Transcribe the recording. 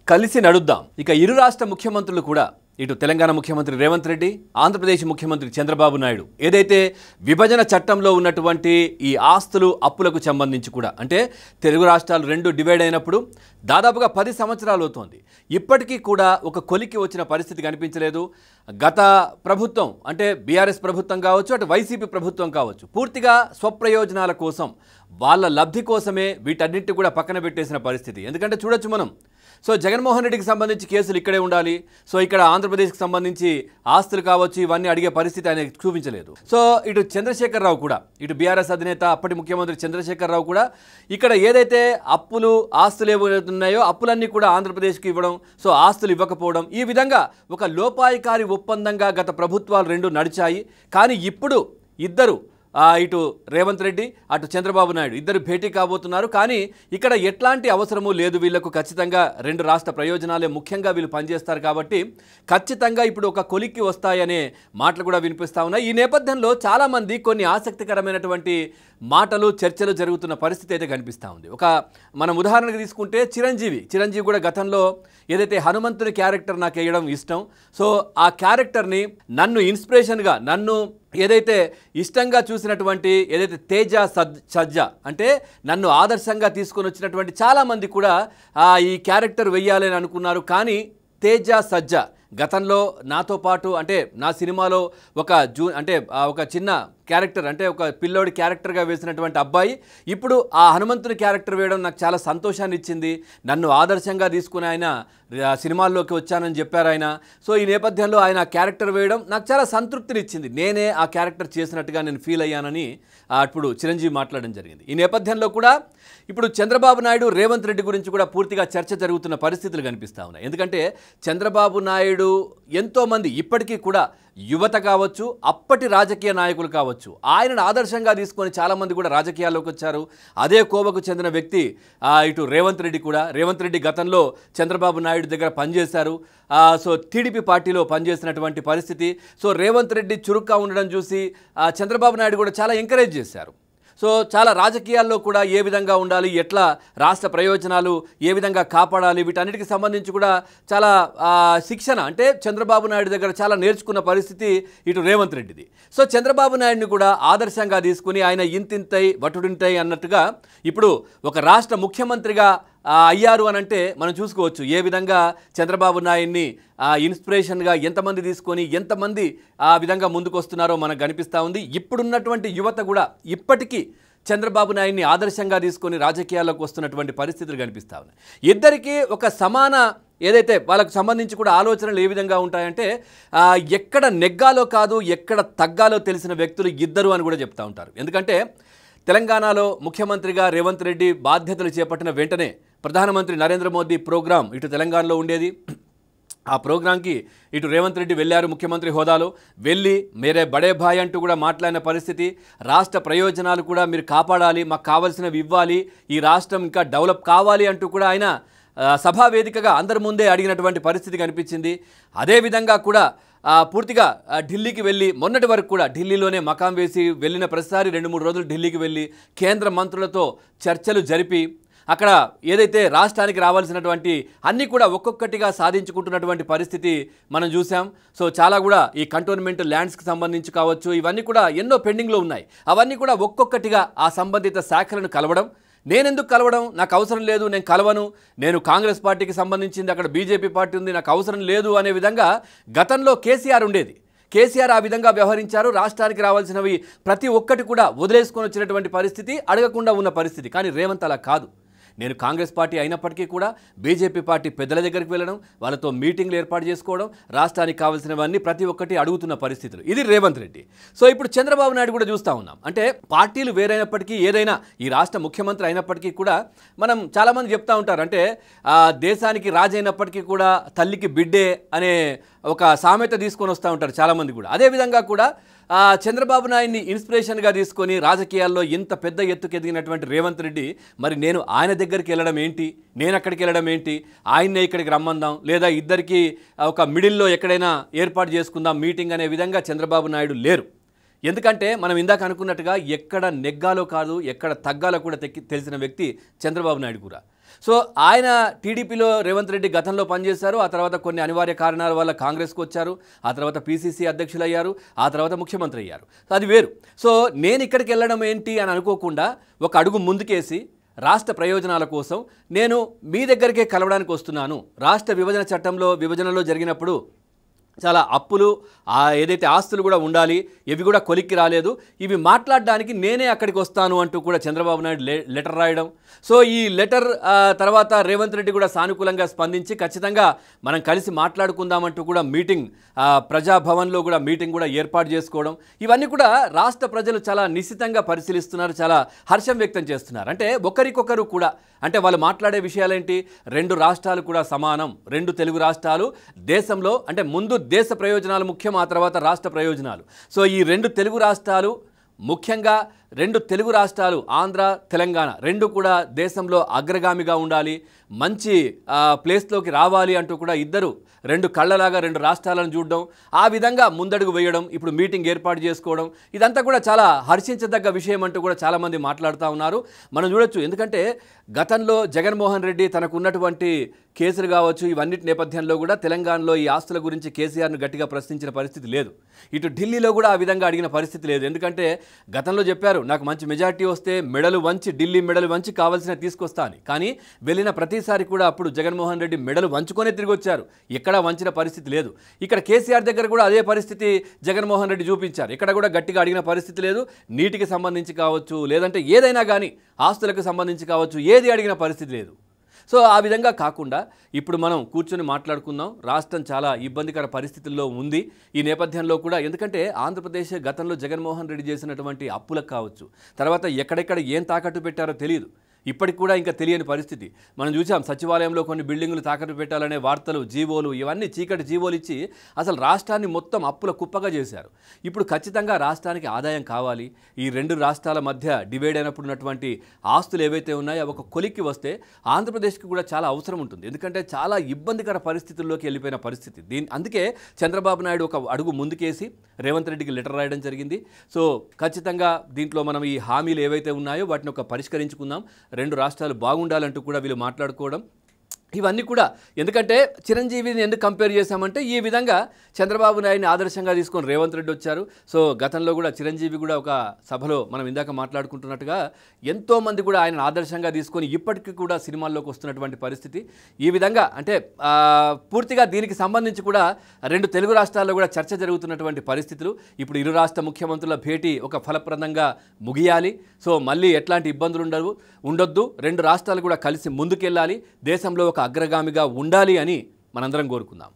కలిసి నడుద్దాం. ఇక ఇరు రాష్ట్ర ముఖ్యమంత్రులు కూడా ఇటు తెలంగాణ ముఖ్యమంత్రి రేవంత్ రెడ్డి, ఆంధ్రప్రదేశ్ ముఖ్యమంత్రి చంద్రబాబు నాయుడు ఏదైతే విభజన చట్టంలో ఉన్నటువంటి ఈ ఆస్తులు అప్పులకు సంబంధించి కూడా అంటే తెలుగు రాష్ట్రాలు రెండు డివైడ్ అయినప్పుడు దాదాపుగా 10 సంవత్సరాలు అవుతోంది. ఇప్పటికీ కూడా ఒక కొలికి వచ్చిన పరిస్థితి కనిపించలేదు. గత ప్రభుత్వం అంటే బీఆర్ఎస్ ప్రభుత్వం కావచ్చు, అటు వైసీపీ ప్రభుత్వం కావచ్చు, పూర్తిగా స్వప్రయోజనాల కోసం వాళ్ళ లబ్ధి కోసమే వీటన్నింటి కూడా పక్కన పెట్టేసిన పరిస్థితి. ఎందుకంటే చూడొచ్చు మనం, సో జగన్మోహన్ రెడ్డికి సంబంధించి కేసులు ఇక్కడే ఉండాలి, సో ఇక్కడ ఆంధ్రప్రదేశ్కి సంబంధించి ఆస్తులు కావచ్చు ఇవన్నీ అడిగే పరిస్థితి ఆయన చూపించలేదు. సో ఇటు చంద్రశేఖరరావు కూడా, ఇటు బీఆర్ఎస్ అధినేత అప్పటి ముఖ్యమంత్రి చంద్రశేఖరరావు కూడా ఇక్కడ ఏదైతే అప్పులు ఆస్తులు ఏవైతున్నాయో అప్పులన్నీ కూడా ఆంధ్రప్రదేశ్కి ఇవ్వడం, సో ఆస్తులు ఇవ్వకపోవడం, ఈ విధంగా ఒక లోపాయికారి ఒప్పందంగా గత ప్రభుత్వాలు రెండు నడిచాయి. కానీ ఇప్పుడు ఇద్దరు ఇటు రేవంత్ రెడ్డి అటు చంద్రబాబు నాయుడు ఇద్దరు భేటీ కాబోతున్నారు. కానీ ఇక్కడ ఎట్లాంటి అవసరమూ లేదు, వీళ్లకు ఖచ్చితంగా రెండు రాష్ట్ర ప్రయోజనాలే ముఖ్యంగా వీళ్ళు పనిచేస్తారు కాబట్టి ఖచ్చితంగా ఇప్పుడు ఒక కొలిక్కి వస్తాయనే మాటలు కూడా వినిపిస్తూ ఉన్నాయి. ఈ నేపథ్యంలో చాలామంది కొన్ని ఆసక్తికరమైనటువంటి మాటలు చర్చలు జరుగుతున్న పరిస్థితి అయితే కనిపిస్తూ ఉంది. ఒక మనం ఉదాహరణకు తీసుకుంటే చిరంజీవి కూడా గతంలో ఏదైతే హనుమంతుని క్యారెక్టర్ నాకు వేయడం ఇష్టం, సో ఆ క్యారెక్టర్ని నన్ను ఇన్స్పిరేషన్గా నన్ను ఏదైతే ఇష్టంగా చూసినటువంటి ఏదైతే తేజ సజ్జా అంటే నన్ను ఆదర్శంగా తీసుకొని వచ్చినటువంటి చాలామంది కూడా ఈ క్యారెక్టర్ వెయ్యాలని అనుకున్నారు. కానీ తేజ సజ్జా గతంలో నాతో పాటు అంటే నా సినిమాలో ఒక చిన్న క్యారెక్టర్ అంటే ఒక పిల్లోడి క్యారెక్టర్గా వేసినటువంటి అబ్బాయి ఇప్పుడు ఆ హనుమంతుని క్యారెక్టర్ వేయడం నాకు చాలా సంతోషాన్ని ఇచ్చింది. నన్ను ఆదర్శంగా తీసుకుని ఆయన సినిమాల్లోకి వచ్చానని చెప్పారు ఆయన. సో ఈ నేపథ్యంలో ఆయన క్యారెక్టర్ వేయడం నాకు చాలా సంతృప్తిని ఇచ్చింది, నేనే ఆ క్యారెక్టర్ చేసినట్టుగా నేను ఫీల్ అయ్యానని ఇప్పుడు చిరంజీవి మాట్లాడడం జరిగింది. ఈ నేపథ్యంలో కూడా ఇప్పుడు చంద్రబాబు నాయుడు రేవంత్ రెడ్డి గురించి కూడా పూర్తిగా చర్చ జరుగుతున్న పరిస్థితులు కనిపిస్తూ ఉన్నాయి. ఎందుకంటే చంద్రబాబు నాయుడు ఎంతోమంది ఇప్పటికీ కూడా యువత కావచ్చు, అప్పటి రాజకీయ నాయకులు కావచ్చు, ఆయనను ఆదర్శంగా తీసుకొని చాలామంది కూడా రాజకీయాల్లోకి వచ్చారు. అదే కోవకు చెందిన వ్యక్తి ఇటు రేవంత్ రెడ్డి గతంలో చంద్రబాబు నాయుడు దగ్గర పనిచేశారు. సో టీడీపీ పార్టీలో పనిచేసినటువంటి పరిస్థితి. సో రేవంత్ రెడ్డి చురుగ్గా ఉండడం చూసి చంద్రబాబు నాయుడు కూడా చాలా ఎంకరేజ్ చేశారు. సో చాలా రాజకీయాల్లో కూడా ఏ విధంగా ఉండాలి, ఎట్లా రాష్ట్ర ప్రయోజనాలు ఏ విధంగా కాపాడాలి, వీటన్నిటికి సంబంధించి కూడా చాలా శిక్షణ అంటే చంద్రబాబు నాయుడు దగ్గర చాలా నేర్చుకున్న పరిస్థితి ఇటు రేవంత్ రెడ్డిది. సో చంద్రబాబు నాయుడిని కూడా ఆదర్శంగా తీసుకుని ఆయన ఇంతింతై వటుడింతై అన్నట్టుగా ఇప్పుడు ఒక రాష్ట్ర ముఖ్యమంత్రిగా అయ్యారు అని అంటే మనం చూసుకోవచ్చు ఏ విధంగా చంద్రబాబు నాయుడిని ఇన్స్పిరేషన్గా ఎంతమంది తీసుకొని ఎంతమంది ఆ విధంగా ముందుకు వస్తున్నారో మనకు కనిపిస్తూ ఉంది. ఇప్పుడున్నటువంటి యువత కూడా ఇప్పటికీ చంద్రబాబు నాయుడిని ఆదర్శంగా తీసుకొని రాజకీయాల్లోకి వస్తున్నటువంటి పరిస్థితులు కనిపిస్తూ ఉన్నాయి. ఇద్దరికీ ఒక సమాన ఏదైతే వాళ్ళకు సంబంధించి కూడా ఆలోచనలు ఏ విధంగా ఉంటాయంటే ఎక్కడ నెగ్గాలో కాదు ఎక్కడ తగ్గాలో తెలిసిన వ్యక్తులు ఇద్దరు అని కూడా చెప్తూ ఉంటారు. ఎందుకంటే తెలంగాణలో ముఖ్యమంత్రిగా రేవంత్ రెడ్డి బాధ్యతలు చేపట్టిన వెంటనే ప్రధానమంత్రి నరేంద్ర మోదీ ప్రోగ్రాం ఇటు తెలంగాణలో ఉండేది. ఆ ప్రోగ్రాంకి ఇటు రేవంత్ రెడ్డి వెళ్ళారు, ముఖ్యమంత్రి హోదాలో వెళ్ళి మేరే బడే భాయ్ అంటూ కూడా మాట్లాడిన పరిస్థితి. రాష్ట్ర ప్రయోజనాలు కూడా మీరు కాపాడాలి, మాకు కావాల్సినవి ఇవ్వాలి, ఈ రాష్ట్రం ఇంకా డెవలప్ కావాలి అంటూ కూడా ఆయన సభా వేదికగా అందరి ముందే అడిగినటువంటి పరిస్థితి కనిపించింది. అదేవిధంగా కూడా పూర్తిగా ఢిల్లీకి వెళ్ళి మొన్నటి వరకు కూడా ఢిల్లీలోనే మకాం వేసి వెళ్ళిన ప్రతిసారి 2-3 రోజులు ఢిల్లీకి వెళ్ళి కేంద్ర మంత్రులతో చర్చలు జరిపి అక్కడ ఏదైతే రాష్ట్రానికి రావాల్సినటువంటి అన్నీ కూడా ఒక్కొక్కటిగా సాధించుకుంటున్నటువంటి పరిస్థితి మనం చూసాం. సో చాలా కూడా ఈ కంటోన్మెంట్ ల్యాండ్స్కి సంబంధించి కావచ్చు ఇవన్నీ కూడా ఎన్నో పెండింగ్లో ఉన్నాయి. అవన్నీ కూడా ఒక్కొక్కటిగా ఆ సంబంధిత శాఖలను కలవడం, నేనెందుకు కలవడం, నాకు అవసరం లేదు, నేను కలవను, నేను కాంగ్రెస్ పార్టీకి సంబంధించింది, అక్కడ బీజేపీ పార్టీ ఉంది, నాకు అవసరం లేదు అనే విధంగా గతంలో కేసీఆర్ ఉండేది. కేసీఆర్ ఆ విధంగా వ్యవహరించారు. రాష్ట్రానికి రావాల్సినవి ప్రతి ఒక్కటి కూడా వదిలేసుకొని వచ్చినటువంటి పరిస్థితి, అడగకుండా ఉన్న పరిస్థితి. కానీ రేవంత్ అలా కాదు. నేను కాంగ్రెస్ పార్టీ అయినప్పటికీ కూడా బీజేపీ పార్టీ పెద్దల దగ్గరికి వెళ్ళడం, వాళ్ళతో మీటింగ్లు ఏర్పాటు చేసుకోవడం, రాష్ట్రానికి కావాల్సినవన్నీ ప్రతి ఒక్కటి అడుగుతున్న పరిస్థితులు. ఇది రేవంత్ రెడ్డి. సో ఇప్పుడు చంద్రబాబు నాయుడు కూడా చూస్తూ ఉన్నాం. అంటే పార్టీలు వేరైనప్పటికీ ఏదైనా ఈ రాష్ట్ర ముఖ్యమంత్రి అయినప్పటికీ కూడా మనం చాలామంది చెప్తూ ఉంటారు, అంటే దేశానికి రాజు అయినప్పటికీ కూడా తల్లికి బిడ్డే అనే ఒక సామెత తీసుకొని వస్తూ ఉంటారు చాలామంది కూడా. అదేవిధంగా కూడా చంద్రబాబు నాయుడిని ఇన్స్పిరేషన్గా తీసుకొని రాజకీయాల్లో ఇంత పెద్ద ఎత్తుకు ఎదిగినటువంటి రేవంత్ రెడ్డి మరి నేను ఆయన దగ్గరికి వెళ్ళడం ఏంటి, నేను అక్కడికి వెళ్ళడం ఏంటి, ఆయన్నే ఇక్కడికి రమ్మందాం, లేదా ఇద్దరికి ఒక మిడిల్లో ఎక్కడైనా ఏర్పాటు చేసుకుందాం మీటింగ్ అనే విధంగా చంద్రబాబు నాయుడు లేరు. ఎందుకంటే మనం ఇందాక అనుకున్నట్టుగా ఎక్కడ నెగ్గాలో కాదు ఎక్కడ తగ్గాలో కూడా తెలిసిన వ్యక్తి చంద్రబాబు నాయుడు కూడా. సో ఆయన టీడీపీలో రేవంత్ రెడ్డి గతంలో పనిచేశారు. ఆ తర్వాత కొన్ని అనివార్య కారణాల వల్ల కాంగ్రెస్కి వచ్చారు. ఆ తర్వాత పీసీసీ అధ్యక్షులు అయ్యారు. ఆ తర్వాత ముఖ్యమంత్రి అయ్యారు. అది వేరు. సో నేను ఇక్కడికి వెళ్ళడం ఏంటి అని అనుకోకుండా ఒక అడుగు ముందుకేసి రాష్ట్ర ప్రయోజనాల కోసం నేను మీ దగ్గరికే కలవడానికి వస్తున్నాను. రాష్ట్ర విభజన చట్టంలో విభజనలో జరిగినప్పుడు చాలా అప్పులు ఏదైతే ఆస్తులు కూడా ఉండాలి, ఇవి కూడా కొలిక్కి రాలేదు, ఇవి మాట్లాడడానికి నేనే అక్కడికి వస్తాను అంటూ కూడా చంద్రబాబు నాయుడు లెటర్ రాయడం. సో ఈ లెటర్ తర్వాత రేవంత్ రెడ్డి కూడా సానుకూలంగా స్పందించి ఖచ్చితంగా మనం కలిసి మాట్లాడుకుందామంటూ కూడా మీటింగ్ ప్రజాభవన్లో కూడా మీటింగ్ కూడా ఏర్పాటు చేసుకోవడం, ఇవన్నీ కూడా రాష్ట్ర ప్రజలు చాలా నిశ్చితంగా పరిశీలిస్తున్నారు, చాలా హర్షం వ్యక్తం చేస్తున్నారు. అంటే ఒకరికొకరు కూడా అంటే వాళ్ళు మాట్లాడే విషయాలేంటి, 2 రాష్ట్రాలు కూడా సమానం, 2 తెలుగు రాష్ట్రాలు దేశంలో అంటే ముందు దేశ ప్రయోజనాలు ముఖ్యం, ఆ తర్వాత రాష్ట్ర ప్రయోజనాలు. సో ఈ 2 తెలుగు రాష్ట్రాలు ముఖ్యంగా 2 తెలుగు రాష్ట్రాలు ఆంధ్ర తెలంగాణ 2 కూడా దేశంలో అగ్రగామిగా ఉండాలి, మంచి ప్లేస్లోకి రావాలి అంటూ కూడా ఇద్దరు 2 కళ్ళలాగా 2 రాష్ట్రాలను చూడడం, ఆ విధంగా ముందడుగు వేయడం, ఇప్పుడు మీటింగ్ ఏర్పాటు చేసుకోవడం, ఇదంతా కూడా చాలా హర్షించదగ్గ విషయం అంటూ కూడా చాలామంది మాట్లాడుతూ ఉన్నారు. మనం చూడొచ్చు. ఎందుకంటే గతంలో జగన్మోహన్ రెడ్డి తనకు ఉన్నటువంటి కేసులు కావచ్చు, ఇవన్నిటి నేపథ్యంలో కూడా తెలంగాణలో ఈ ఆస్తుల గురించి కేసీఆర్ను గట్టిగా ప్రశ్నించిన పరిస్థితి లేదు. ఇటు ఢిల్లీలో కూడా ఆ విధంగా అడిగిన పరిస్థితి లేదు. ఎందుకంటే గతంలో చెప్పారు, నాకు మంచి మెజార్టీ వస్తే మెడలు వంచి, ఢిల్లీ మెడలు వంచి కావాల్సిన తీసుకొస్తా అని. కానీ వెళ్ళిన ప్రతిసారి కూడా అప్పుడు జగన్మోహన్ రెడ్డి మెడలు వంచుకొనే తిరిగి వచ్చారు, ఎక్కడా వంచిన పరిస్థితి లేదు. ఇక్కడ కేసీఆర్ దగ్గర కూడా అదే పరిస్థితి జగన్మోహన్ రెడ్డి చూపించారు, ఇక్కడ కూడా గట్టిగా అడిగిన పరిస్థితి లేదు. నీటికి సంబంధించి కావచ్చు, లేదంటే ఏదైనా కానీ ఆస్తులకు సంబంధించి కావచ్చు, ఏది అడిగిన పరిస్థితి లేదు. సో ఆ విధంగా కాకుండా ఇప్పుడు మనం కూర్చొని మాట్లాడుకుందాం. రాష్ట్రం చాలా ఇబ్బందికర పరిస్థితుల్లో ఉంది. ఈ నేపథ్యంలో కూడా ఎందుకంటే ఆంధ్రప్రదేశ్ గతంలో జగన్మోహన్ రెడ్డి చేసినటువంటి అప్పులకు కావచ్చు, తర్వాత ఎక్కడెక్కడ ఏం తాకట్టు పెట్టారో తెలియదు, ఇప్పటికి కూడా ఇంకా తెలియని పరిస్థితి. మనం చూసాం, సచివాలయంలో కొన్ని బిల్డింగులు తాకట్టు పెట్టాలనే వార్తలు, జీవోలు, ఇవన్నీ చీకటి జీవోలు ఇచ్చి అసలు రాష్ట్రాన్ని మొత్తం అప్పుల కుప్పగా చేశారు. ఇప్పుడు ఖచ్చితంగా రాష్ట్రానికి ఆదాయం కావాలి. ఈ 2 రాష్ట్రాల మధ్య డివైడ్ అయినప్పుడు ఉన్నటువంటి ఆస్తులు ఏవైతే ఉన్నాయో అవి ఒక కొలిక్కి వస్తే ఆంధ్రప్రదేశ్కి కూడా చాలా అవసరం ఉంటుంది. ఎందుకంటే చాలా ఇబ్బందికర పరిస్థితుల్లోకి వెళ్ళిపోయిన పరిస్థితి. అందుకే చంద్రబాబు నాయుడు ఒక అడుగు ముందుకేసి రేవంత్ రెడ్డికి లెటర్ రాయడం జరిగింది. సో ఖచ్చితంగా దీంట్లో మనం ఈ హామీలు ఏవైతే ఉన్నాయో వాటిని ఒక పరిష్కరించుకుందాం, 2 రాష్ట్రాలు బాగుండాలంటూ కూడా వీళ్ళు మాట్లాడుకోవడం, ఇవన్నీ కూడా. ఎందుకంటే చిరంజీవిని ఎందుకు కంపేర్ చేశామంటే ఈ విధంగా చంద్రబాబు నాయుడిని ఆదర్శంగా తీసుకొని రేవంత్ రెడ్డి వచ్చారు. సో గతంలో కూడా చిరంజీవి కూడా ఒక సభలో మనం ఇందాక మాట్లాడుకుంటున్నట్టుగా ఎంతోమంది కూడా ఆయన ఆదర్శంగా తీసుకొని ఇప్పటికీ కూడా సినిమాల్లోకి వస్తున్నటువంటి పరిస్థితి. ఈ విధంగా అంటే పూర్తిగా దీనికి సంబంధించి కూడా 2 తెలుగు రాష్ట్రాల్లో కూడా చర్చ జరుగుతున్నటువంటి పరిస్థితులు. ఇప్పుడు ఇరు రాష్ట్ర ముఖ్యమంత్రుల భేటీ ఒక ఫలప్రదంగా ముగియాలి. సో మళ్ళీ ఎట్లాంటి ఇబ్బందులు ఉండొద్దు, 2 రాష్ట్రాలు కూడా కలిసి ముందుకెళ్ళాలి, దేశంలో ఒక అగ్రగామిగా ఉండాలి అని మనందరం కోరుకుందాం.